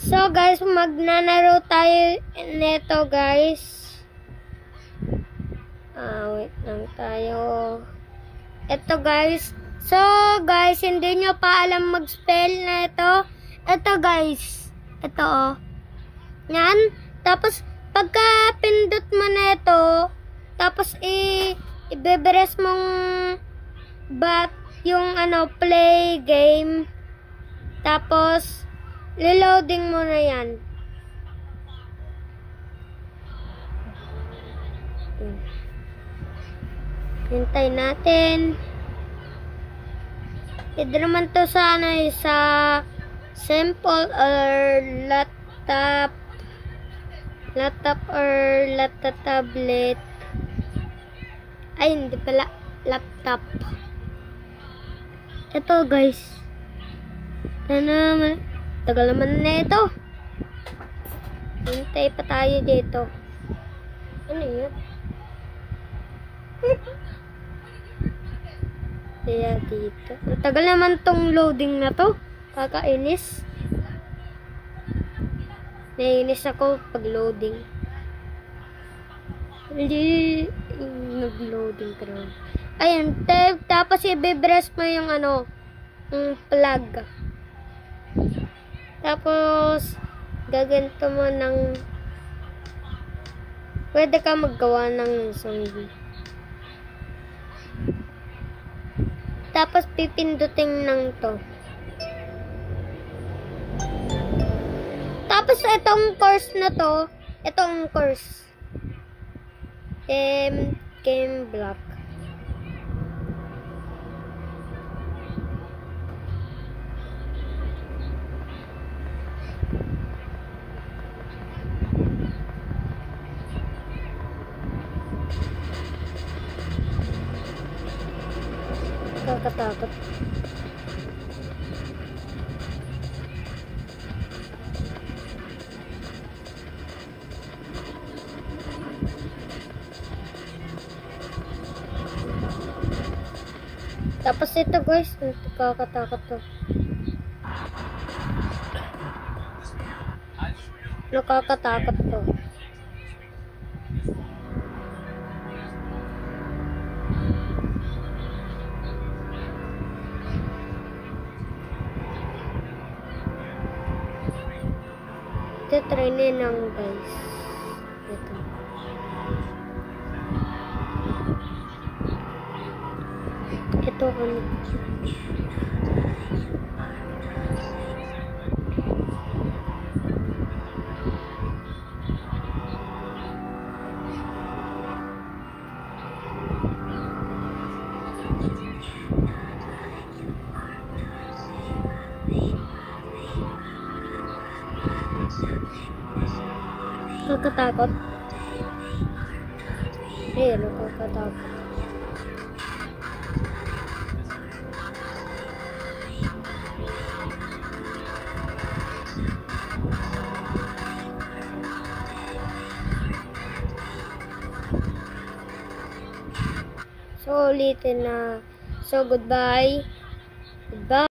So guys, magnanaro tayo neto guys. Wait lang tayo. Ito guys. So guys, hindi nyo pa alam mag-spell na ito. Ito guys. Ito oh. Yan. Tapos pagka pindot mo na ito, tapos ibeberes mong yung play game. Tapos reloading mo na yan. Hintay natin. Ito naman to sa sa simple or laptop or laptop tablet. Ay, hindi pala laptop. Ito guys. Tagal naman na ito. Hintay pa tayo dito. Ano yun? Kaya dito. Ang tagal naman tong loading na to. Kakainis. Naiinis ako pag loading. Hindi nag-loading ka naman. Ayan. Tapos i-press mo yung plug. Tapos gaganto mo ng pwede ka maggawa ng zombie. Tapos pipindutin ng to. Tapos itong course na to, itong course. Game block. Kakatakot. Tapos ito guys, nakakatakot to. Nakakatakot to. Ito try na lang guys. Ito. Ito ano. Nakakatakot. Nakakatakot. So, ulitin na. So, goodbye. Goodbye.